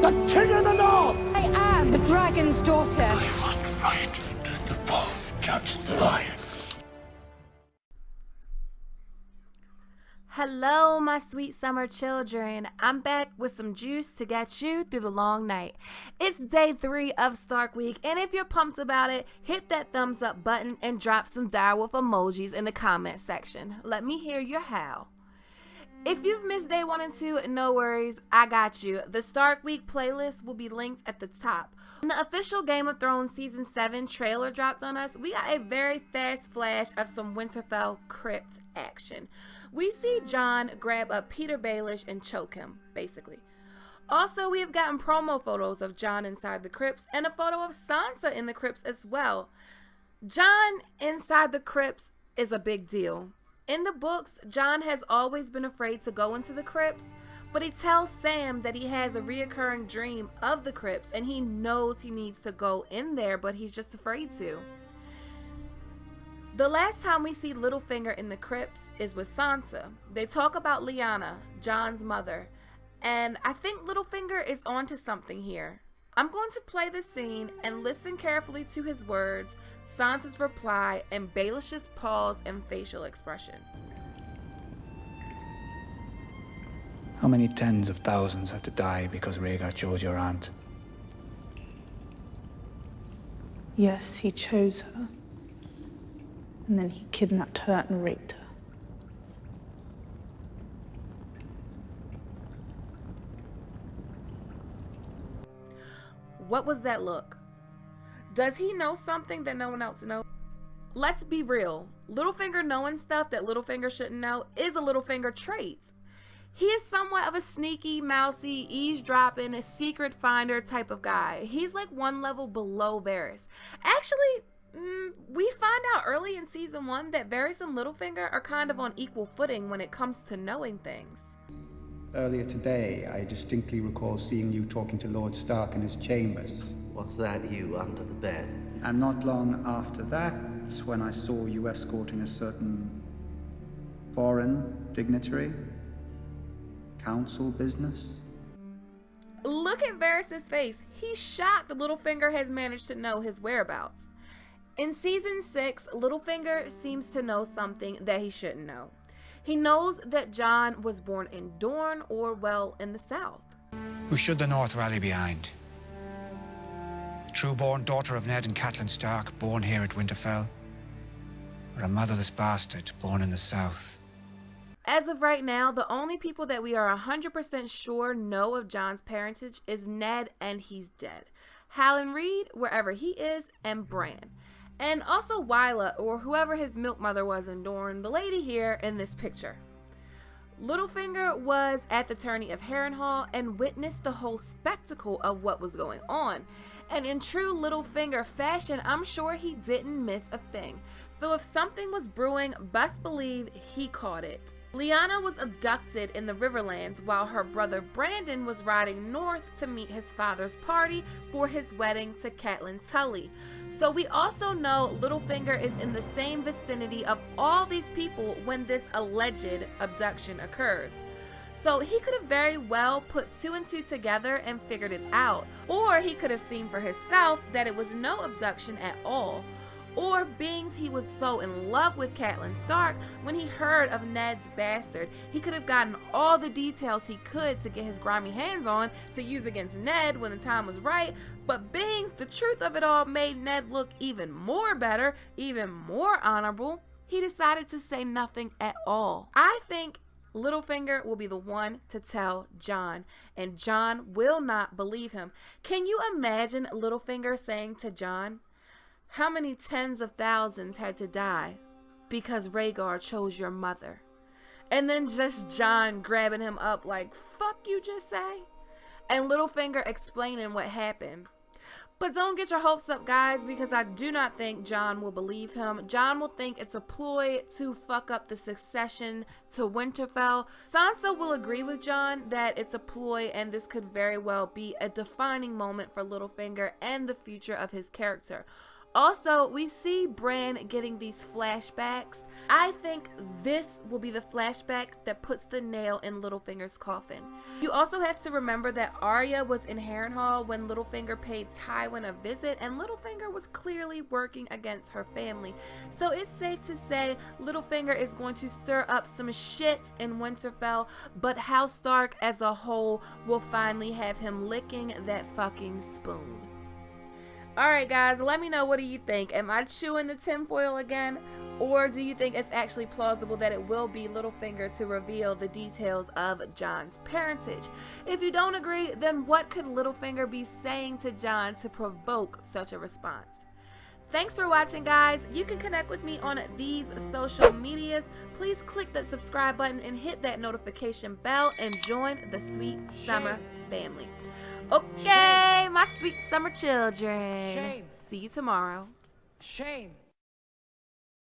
The king of the north! I am the dragon's daughter. What right does the wolf judge the lion? Hello, my sweet summer children. I'm back with some juice to get you through the long night. It's day 3 of Stark Week, and if you're pumped about it, hit that thumbs up button and drop some direwolf emojis in the comment section. Let me hear your how. If you've missed day 1 and 2, no worries, I got you. The Stark Week playlist will be linked at the top. When the official Game of Thrones Season 7 trailer dropped on us, we got a very fast flash of some Winterfell crypt action. We see Jon grab up Petyr Baelish and choke him, basically. Also, we have gotten promo photos of Jon inside the crypts and a photo of Sansa in the crypts as well. Jon inside the crypts is a big deal. In the books, Jon has always been afraid to go into the crypts, but he tells Sam that he has a reoccurring dream of the crypts and he knows he needs to go in there, but he's just afraid to. The last time we see Littlefinger in the crypts is with Sansa. They talk about Lyana, Jon's mother, and I think Littlefinger is onto something here. I'm going to play the scene and listen carefully to his words, Sansa's reply, and Baelish's pause and facial expression. How many tens of thousands had to die because Rhaegar chose your aunt? Yes, he chose her. And then he kidnapped her and raped her. What was that look? Does he know something that no one else knows? Let's be real. Littlefinger knowing stuff that Littlefinger shouldn't know is a Littlefinger trait. He is somewhat of a sneaky, mousy, eavesdropping, a secret finder type of guy. He's like one level below Varys. Actually, we find out early in season 1 that Varys and Littlefinger are kind of on equal footing when it comes to knowing things. Earlier today, I distinctly recall seeing you talking to Lord Stark in his chambers. Was that you under the bed? And not long after that's when I saw you escorting a certain foreign dignitary. Council business. Look at Varys' face. He's shocked that Littlefinger has managed to know his whereabouts. In season 6, Littlefinger seems to know something that he shouldn't know. He knows that Jon was born in Dorne, or well, in the south. Who should the North rally behind? True-born daughter of Ned and Catelyn Stark, born here at Winterfell? Or a motherless bastard, born in the south? As of right now, the only people that we are 100% sure know of Jon's parentage is Ned, and he's dead. Hallan Reed, wherever he is, and Bran. And also Wyla, or whoever his milk mother was in Dorne, the lady here in this picture. Littlefinger was at the tourney of Harrenhal and witnessed the whole spectacle of what was going on. And in true Littlefinger fashion, I'm sure he didn't miss a thing. So if something was brewing, best believe he caught it. Lyana was abducted in the Riverlands while her brother Brandon was riding north to meet his father's party for his wedding to Catelyn Tully. So we also know Littlefinger is in the same vicinity of all these people when this alleged abduction occurs. So he could have very well put 2 and 2 together and figured it out. Or he could have seen for himself that it was no abduction at all. Or being he was so in love with Catelyn Stark, when he heard of Ned's bastard, he could have gotten all the details he could to get his grimy hands on to use against Ned when the time was right, but Bing's the truth of it all made Ned look even more better, even more honorable. He decided to say nothing at all. I think Littlefinger will be the one to tell Jon, and Jon will not believe him. Can you imagine Littlefinger saying to Jon, "How many tens of thousands had to die because Rhaegar chose your mother?" And then just Jon grabbing him up like, "Fuck you just say?" And Littlefinger explaining what happened. But don't get your hopes up, guys, because I do not think Jon will believe him. Jon will think it's a ploy to fuck up the succession to Winterfell. Sansa will agree with Jon that it's a ploy, and this could very well be a defining moment for Littlefinger and the future of his character. Also, we see Bran getting these flashbacks. I think this will be the flashback that puts the nail in Littlefinger's coffin. You also have to remember that Arya was in Harrenhal when Littlefinger paid Tywin a visit, and Littlefinger was clearly working against her family. So it's safe to say Littlefinger is going to stir up some shit in Winterfell, but House Stark as a whole will finally have him licking that fucking spoon. Alright guys, let me know, what do you think? Am I chewing the tinfoil again? Or do you think it's actually plausible that it will be Littlefinger to reveal the details of Jon's parentage? If you don't agree, then what could Littlefinger be saying to Jon to provoke such a response? Thanks for watching, guys. You can connect with me on these social medias. Please click that subscribe button and hit that notification bell and join the Sweet Summer family. Okay, my sweet summer children. See you tomorrow. Shame.